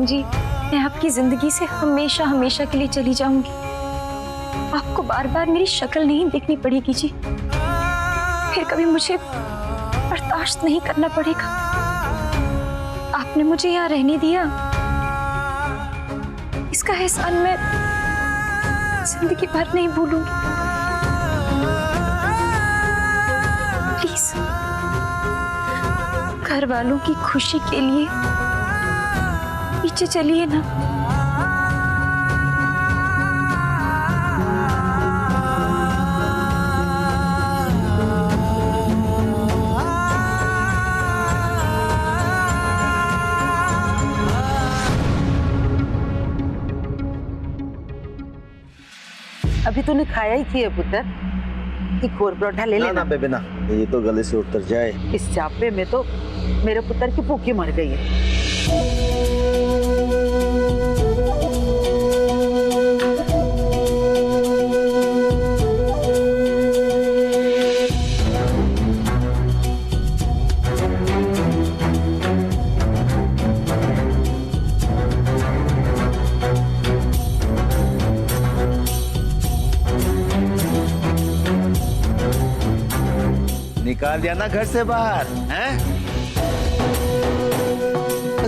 बहन जी, मैं आपकी जिंदगी से हमेशा हमेशा के लिए चली जाऊंगी। आपको बार बार मेरी शक्ल नहीं देखनी पड़ेगी जी। फिर कभी मुझे बर्दाश्त नहीं करना पड़ेगा। आपने मुझे यहाँ रहने दिया, इसका एहसान मैं जिंदगी भर नहीं भूलूंगी। प्लीज घर वालों की खुशी के लिए पीछे चलिए ना। अभी तूने खाया ही थी पुत्र, एक और परोठा ले लेना। ना बेबे ना, ये तो गले से उतर जाए। इस चापे में तो मेरे पुत्र की भूखी मर गई है। निकाल दिया ना घर से बाहर, हैं?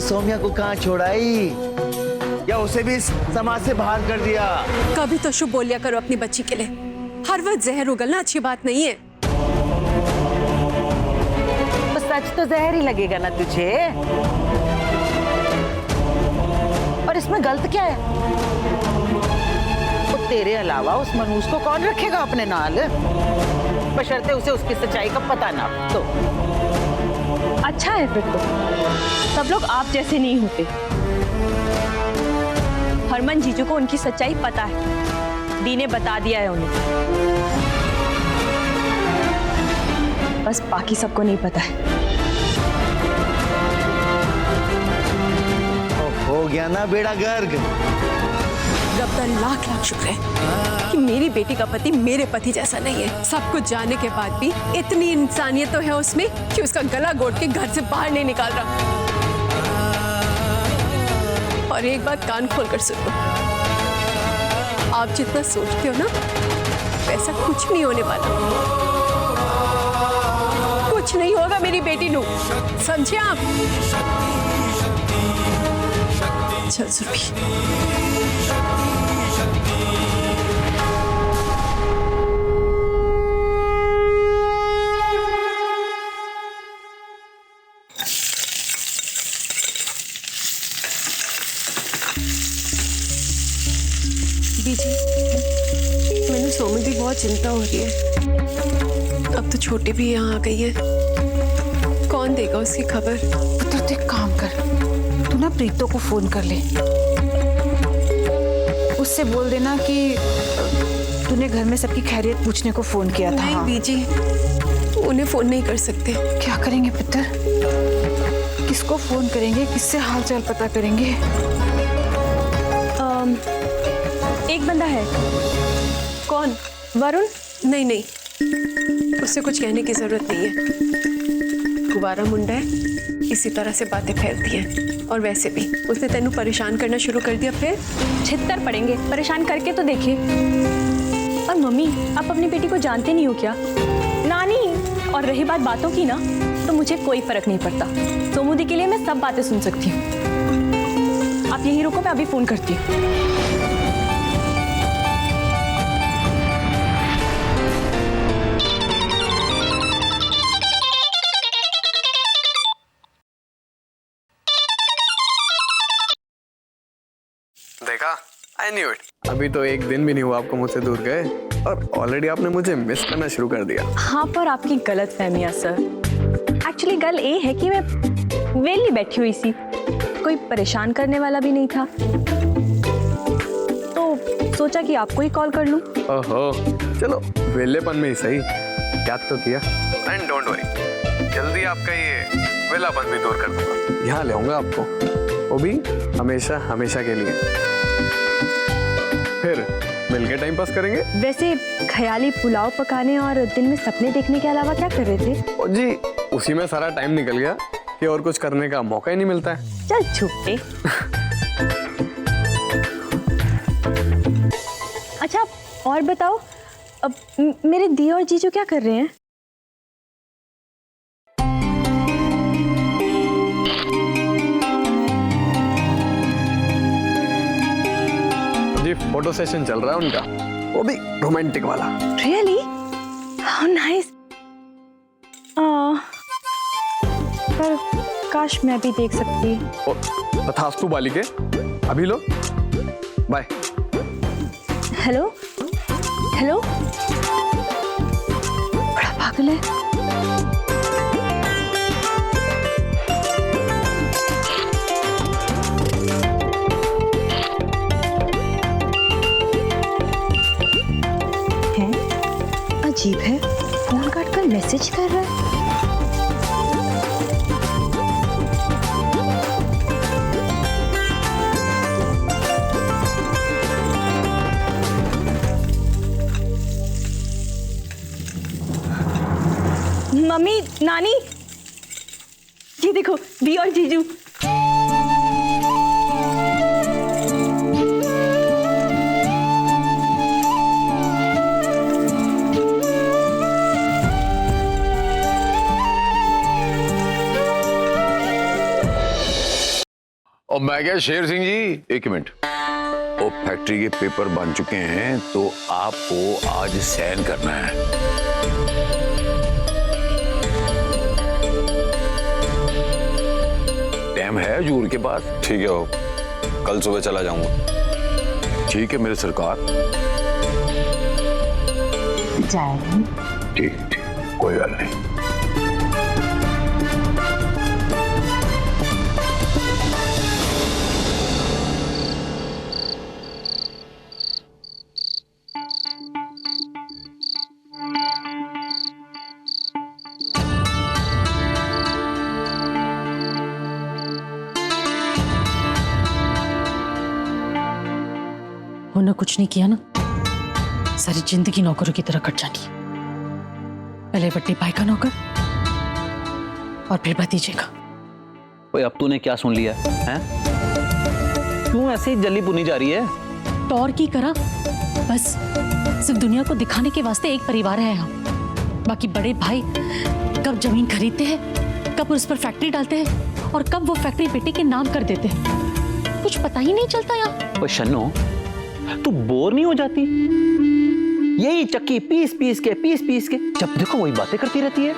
सौम्या को कहाँ छोड़ाई या उसे भी समाज से बाहर कर दिया? कभी तो शुभ बोलिया करो अपनी बच्ची के लिए। हर वक्त जहर उगलना अच्छी बात नहीं है। तो सच तो जहर ही लगेगा ना तुझे। और इसमें गलत क्या है? तो तेरे अलावा उस मनूस को कौन रखेगा अपने नाल, बशर्ते उसे उसकी सच्चाई का पता ना तो। अच्छा है फिर तो सब लोग आप जैसे नहीं होते। हरमन जीजू को उनकी सच्चाई पता है, दी ने बता दिया है उन्हें, बस बाकी सबको नहीं पता है। हो गया ना बेड़ा गर्क। रब का लाख लाख शुक्र है कि मेरी बेटी का पति मेरे पति जैसा नहीं है। सब कुछ जानने के बाद भी इतनी इंसानियत तो है उसमें कि उसका गला घोट के घर से बाहर नहीं निकाल रहा। और एक बात कान खोलकर सुन लो, आप जितना सोचते हो ना वैसा कुछ नहीं होने वाला। कुछ नहीं होगा मेरी बेटी नू, समझे आप? चल सुरभि। मैंने सोमी भी बहुत चिंता हो रही है। अब तो छोटी भी यहाँ आ गई है, कौन देगा उसकी खबर? पुत्र तू एक काम कर, तू ना प्रीतो को फोन कर ले। उससे बोल देना कि तूने घर में सबकी खैरियत पूछने को फोन किया था। नहीं बीजी, उन्हें फोन नहीं कर सकते। क्या करेंगे पुत्र? किसको फोन करेंगे, किससे हाल चाल पता करेंगे? एक बंदा है। कौन? वरुण? नहीं नहीं, उससे कुछ कहने की जरूरत नहीं है। गुब्बारा मुंडा है, इसी तरह से बातें फैलती हैं। और वैसे भी उसने तेनू परेशान करना शुरू कर दिया, फिर छित्तर पड़ेंगे। परेशान करके तो देखिए। और मम्मी, आप अपनी बेटी को जानते नहीं हो क्या? नानी। और रही बात बातों की ना, तो मुझे कोई फर्क नहीं पड़ता। सोमू के लिए मैं सब बातें सुन सकती हूँ। आप यहीं रुको, मैं अभी फोन करती हूँ। देखा, आई न्यू इट। अभी तो एक दिन भी नहीं हुआ आपको मुझसे दूर गए और ऑलरेडी आपने मुझे मिस करना शुरू कर दिया। हाँ, पर आपकी गलत फहमियाँ सर। एक्चुअली गल ये है कि मैं वेली बैठी हुई सी, कोई परेशान करने वाला भी नहीं था, तो सोचा कि आपको ही कॉल कर लूं। ओहो, चलो वेलेपन में ही सही, याद तो किया। एंड डोंट वरी, जल्दी आपका ये वेलापन भी दूर कर दूंगा। यहाँ ले आऊंगा आपको, वो भी हमेशा हमेशा के लिए। फिर मिलके टाइम पास करेंगे। वैसे ख्याली पुलाव पकाने और दिन में सपने देखने के अलावा क्या कर रहे थे? और जी उसी में सारा टाइम निकल गया कि और कुछ करने का मौका ही नहीं मिलता है। चल छुट्टे। और बताओ, अब मेरे दी और जीजू क्या कर रहे हैं? जी फोटो सेशन चल रहा है उनका, वो भी रोमांटिक वाला। रियली? How nice. पर काश मैं भी देख सकती। तथास्तु बालिके, अभी लो, बाय। हेलो हेलो, बड़ा पागल है। अजीब है, फोन काट कर मैसेज कर रहा है। मम्मी, नानी, ये देखो दी और जीजू। और मैं क्या शेर सिंह जी, एक मिनट। वो फैक्ट्री के पेपर बन चुके हैं तो आपको आज साइन करना है। टाइम है हजूर के पास? ठीक है, वो कल सुबह चला जाऊंगा। ठीक है मेरे सरकार। ठीक ठीक, कोई बात नहीं। उन्होंने कुछ नहीं किया ना, सारी जिंदगी नौकरों की तरह कट जानी। पहले बट्टी भाई का नौकर और फिर भतीजे का। ओए अब तूने क्या सुन लिया है? क्यों ऐसे ही जल्दी पुनी जा रही है? तो और की करा, बस सिर्फ दुनिया को दिखाने के वास्ते एक परिवार है हम। बाकी बड़े भाई कब जमीन खरीदते हैं, कब उस पर फैक्ट्री डालते हैं और कब वो फैक्ट्री बेटे के नाम कर देते हैं, कुछ पता ही नहीं चलता यार। ओए शन्नो, तू बोर नहीं हो जाती? यही चक्की पीस पीस के जब देखो वही बातें करती रहती है।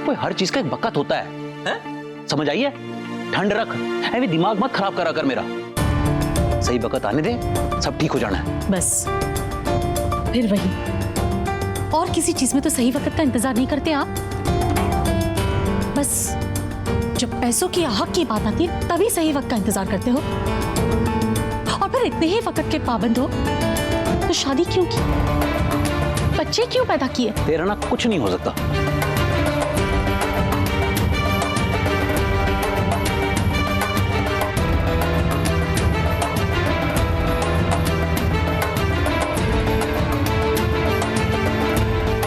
कोई हर चीज का एक वक्त होता है? समझ आई है? ठंड रख, ऐसे दिमाग मत खराब करा कर मेरा। सही वक्त आने दे, सब ठीक हो जाना है। बस फिर वही, और किसी चीज में तो सही वक्त का इंतजार नहीं करते आप। बस जब पैसों की हक की बात आती है तभी सही वक्त का इंतजार करते हो, और फिर इतने ही वक्त के पाबंद हो तो शादी क्यों की, बच्चे क्यों पैदा किए? तेरा ना कुछ नहीं हो सकता।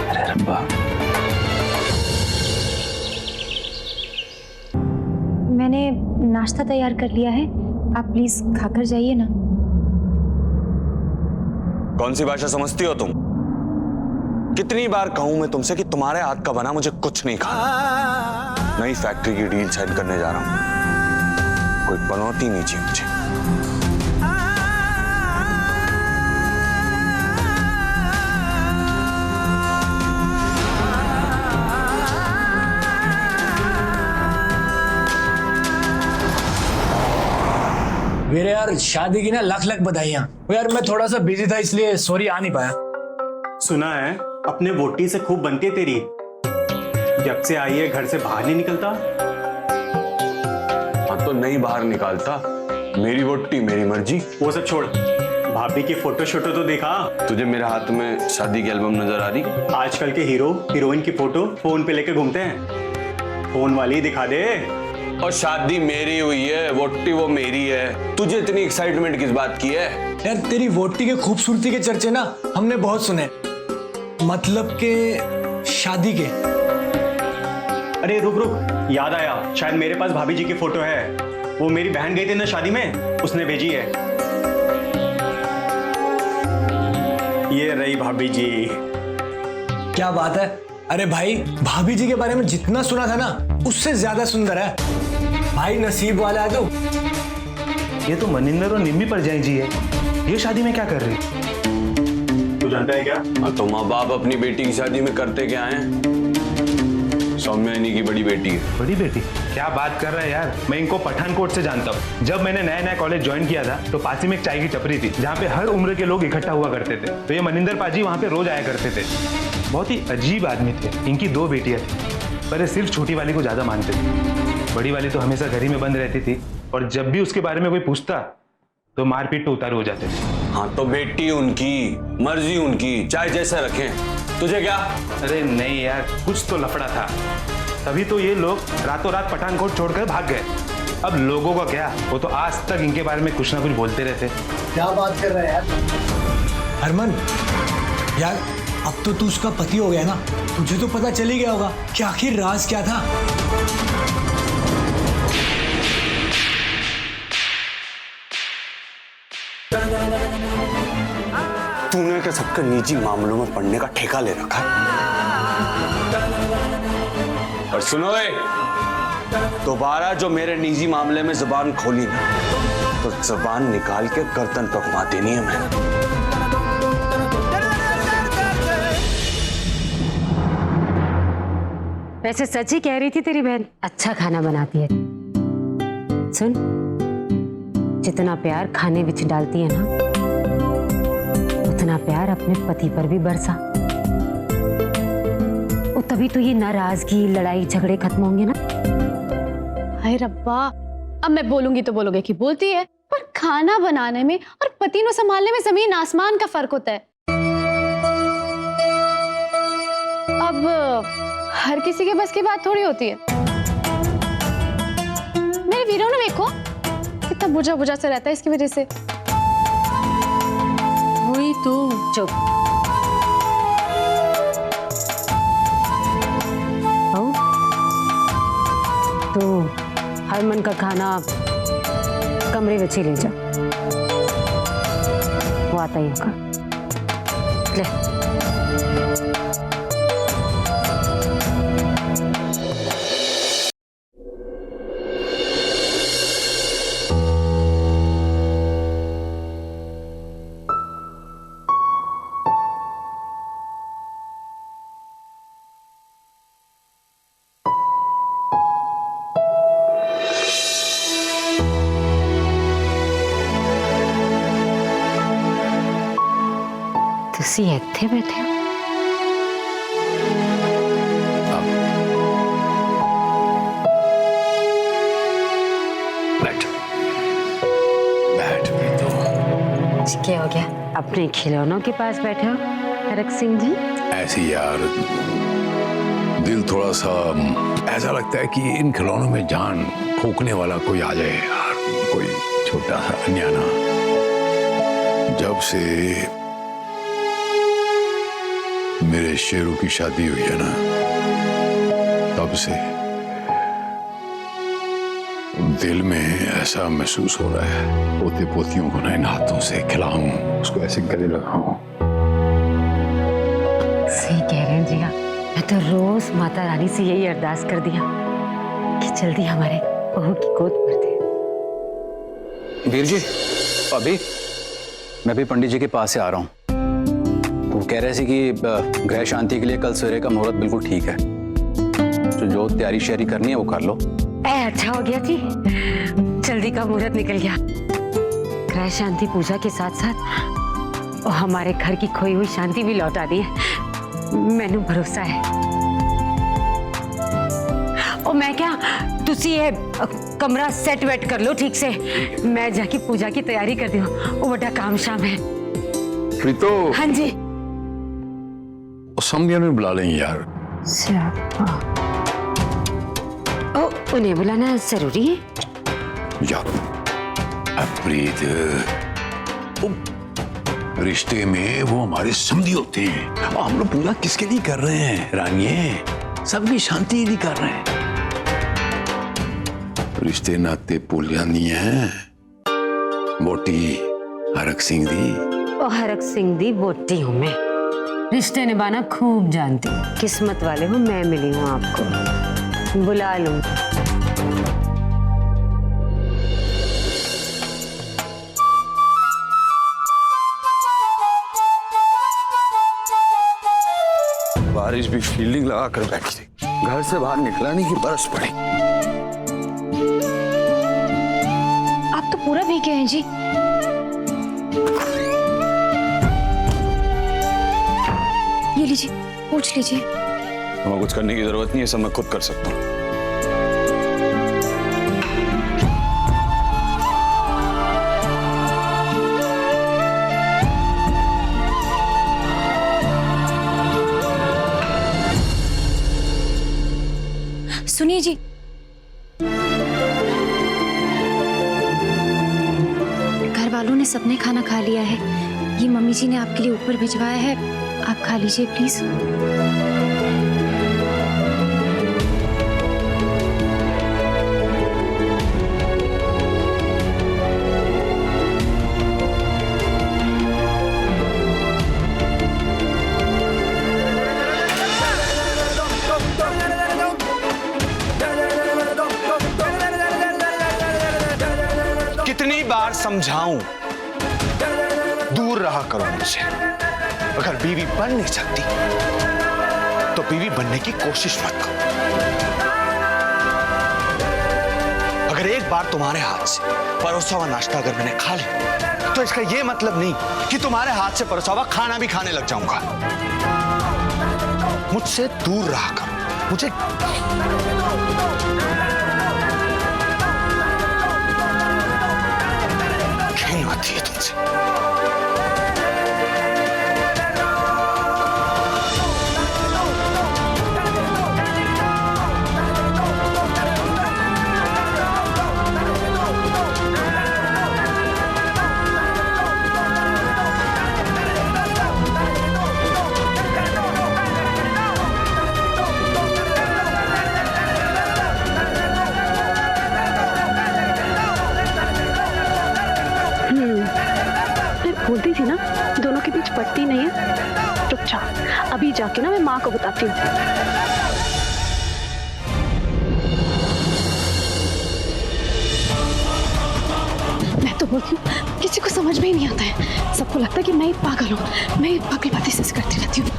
अरे रब्बा, मैंने नाश्ता तैयार कर लिया है, आप प्लीज खाकर जाइए ना। कौन सी भाषा समझती हो तुम? कितनी बार कहूं मैं तुमसे कि तुम्हारे हाथ का बना मुझे कुछ नहीं खाना। नई फैक्ट्री की डील साइन करने जा रहा हूं, कोई पनौती नहीं चाहिए मुझे। मेरे यार शादी की ना लाख लाख बधाइयां। यार मैं थोड़ा सा बिजी था इसलिए सॉरी आ नहीं पाया। सुना है अपने वोटी से खूब बनती है तेरी, जब से आई है घर से बाहर नहीं निकलता। हाँ तो नहीं बाहर निकालता, मेरी वोटी मेरी मर्जी। वो सब छोड़, भाभी की फोटो शोटो तो देखा? तुझे मेरे हाथ में शादी की एल्बम नजर आ रही? आजकल के हीरो हीरोइन की फोटो फोन पे लेके घूमते हैं, फोन वाली दिखा दे। और शादी मेरी हुई है, वोटी वो मेरी है, तुझे इतनी एक्साइटमेंट किस बात की है? यार तेरी वोटी के खूबसूरती के चर्चे ना हमने बहुत सुने, मतलब के शादी के। अरे रुक रुक, याद आया, शायद मेरे पास भाभी जी की फोटो है। वो मेरी बहन गई थी ना शादी में, उसने भेजी है। ये रही भाभी जी। क्या बात है। अरे भाई, भाभी जी के बारे में जितना सुना था ना उससे ज्यादा सुंदर है। भाई नसीब वाला है तू। ये तो मनिंदर और निम्मी परजाई जी है। ये शादी में क्या कर रही? तू जानता है क्या? तो माँ बाप अपनी बेटी की शादी में करते क्या हैं? सौम्या इन्हीं की बड़ी बेटी है। बड़ी बेटी? क्या बात कर रहा है यार, मैं इनको पठानकोट से जानता हूँ। जब मैंने नया नया कॉलेज ज्वाइन किया था तो पास ही में एक चाय की टपरी थी जहाँ पे हर उम्र के लोग इकट्ठा हुआ करते थे। तो ये मनिंदर पाजी वहाँ पे रोज आया करते थे। बहुत ही अजीब आदमी थे। इनकी 2 बेटियां थी, पर ये सिर्फ छोटी वाली को ज्यादा मानते थे। बड़ी वाली तो हमेशा घर ही में बंद रहती थी और जब भी उसके बारे में कोई पूछता तो मारपीट पे उतारू हो जाते थे। हाँ तो बेटी उनकी, मर्जी उनकी, चाहे जैसा रखें, तुझे क्या? अरे नहीं यार, कुछ तो लफड़ा था, तभी तो ये लोग रातों रात पठानकोट छोड़कर भाग गए। अब लोगों का क्या, वो तो आज तक इनके बारे में कुछ ना कुछ बोलते रहते। क्या बात कर रहा है यार। हरमन यार, अब तो तू उसका पति हो गया ना, तुझे तो पता चल ही गया होगा कि आखिर राज क्या था। तूने क्या सबके निजी मामलों में पढ़ने का ठेका ले रखा है? और सुनो, दोबारा जो मेरे निजी मामले में जुबान खोली ना, तो जुबान निकाल के गर्दन पर घुमा देनी है मैं। वैसे सच ही कह रही थी तेरी बहन, अच्छा खाना बनाती है। सुन, जितना प्यार खाने विच डालती है ना, उतना प्यार अपने पति पर भी बरसा। और तभी तो ये नाराजगी, लड़ाई झगड़े खत्म होंगे ना। हाय रब्बा, अब मैं बोलूंगी तो बोलोगे कि बोलती है, पर खाना बनाने में और पति को संभालने में जमीन आसमान का फर्क होता है। अब हर किसी के बस की बात थोड़ी होती है। मेरे वीरों ने देखो कितना बुझा बुझा से रहता है इसकी वजह से। वही तो। चुप। तो हरमन का खाना कमरे में ही ले जा, वो आता ही होगा। ले। ਤੁਸੀਂ ਇੱਥੇ बैठे हो? बैठ बैठ भी तो। क्या हो गया? अपने खिलौनों के पास बैठे हो हरक सिंह जी? ऐसे यार, दिल थोड़ा सा ऐसा लगता है कि इन खिलौनों में जान फूंकने वाला कोई आ जाए यार, कोई छोटा सा अन्याना। जब से मेरे शेरू की शादी हुई है ना, तब से दिल में ऐसा महसूस हो रहा है पोते पोतियों को ना इन हाथों से खिलाऊं, उसको ऐसे गले लगाऊं। सही कह रहे हैं जिया। मैं तो रोज माता रानी से यही अरदास कर दिया कि जल्दी हमारे बहू की गोद भर दे। वीर जी, अभी मैं भी पंडित जी के पास से आ रहा हूँ। वो कह रहे थे कि गृह शांति के लिए कल सवेरे का मुहूर्त बिल्कुल ठीक है, तो जो तैयारी शैयारी करनी है वो कर लो। अच्छा हो गया जी, जल्दी का मुहूर्त निकल गया। गृह शांति पूजा के साथ साथ और हमारे घर की खोई हुई शांति भी लौटा दी है, मैनू भरोसा है। और मैं क्या, तुसी ये कमरा सेट वेट कर लो ठीक से, मैं जाके पूजा की तैयारी कर दी हूँ, वो बड़ा काम शाम है। प्रीतो। हाँ जी। समझिया में बुला लेंगे यार। ओ, उन्हें बुलाना जरूरी है यार। प्रीत, रिश्ते में वो हमारे समधी होते हैं। हम लोग पूजा किसके लिए कर रहे हैं रानिये? सबकी शांति के लिए कर रहे हैं। रिश्ते नाते पुलिया नहीं है। मोटी हरक सिंह दी और हरक सिंह दी बोटी हूँ मैं, रिश्ते निभाना खूब जानती हूँ। किस्मत वाले हो, मैं मिली हूँ आपको, बुला लूँ। बारिश भी फील्डिंग लगा कर बैठी थी, घर से बाहर निकला नहीं कि बरस पड़ी। आप तो पूरा भीगे हैं जी। ये लीजिए, पूछ लीजिए। हमें कुछ करने की जरूरत नहीं है, सब मैं खुद कर सकता हूँ। सुनिए जी, घर वालों ने सबने खाना खा लिया है। ये मम्मी जी ने आपके लिए ऊपर भिजवाया है, आप खा लीजिए प्लीज। कितनी बार समझाऊं, दूर रहा करो मुझसे। अगर बीवी बन नहीं सकती तो बीवी बनने की कोशिश मत करो। अगर एक बार तुम्हारे हाथ से परोसा हुआ नाश्ता अगर मैंने खा लिया तो इसका यह मतलब नहीं कि तुम्हारे हाथ से परोसा हुआ खाना भी खाने लग जाऊंगा। मुझसे दूर रहा करो, मुझे घिन आती है तुमसे। बोलती थी ना, दोनों के बीच पटती नहीं है। चुपचाप अभी जाके ना मैं माँ को बताती हूँ। मैं तो बोलती हूँ, किसी को समझ में ही नहीं आता है। सबको लगता है कि मैं ही पागल हूँ, मैं ही पागल बातें से करती रहती हूँ।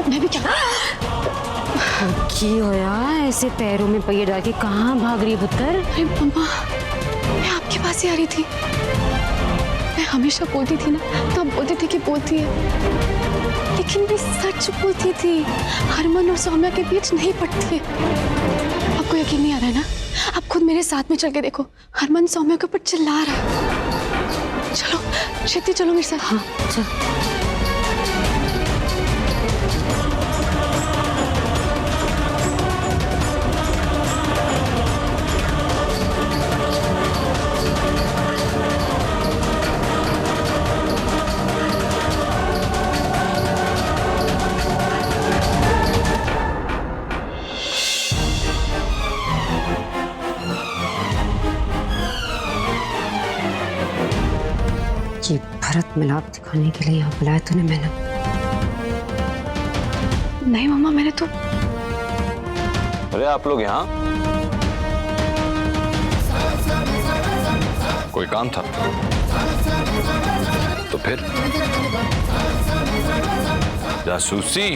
मैं भी क्या की होया, ऐसे पैरों में पहिए डाल के कहाँ भाग रही है पुत्र? अरे मम्मा, मैं आपके पास ही आ रही थी। मैं हमेशा बोलती थी ना, तो आप बोलते थे कि बोलती है, लेकिन मैं सच बोलती थी। हरमन और सौम्या के बीच नहीं पड़ती है। आपको यकीन नहीं आ रहा है ना? आप खुद मेरे साथ में चल के देखो, हरमन सौम्या के ऊपर चिल्ला रहा है। चलो क्षिति, चलो मेरे साथ। हाँ चल। ये भरत मिलाप दिखाने के लिए यहाँ बुलाया तूने मैंने? नहीं मम्मा, मैंने तो। अरे आप लोग यहाँ? कोई काम था? तो फिर जासूसी?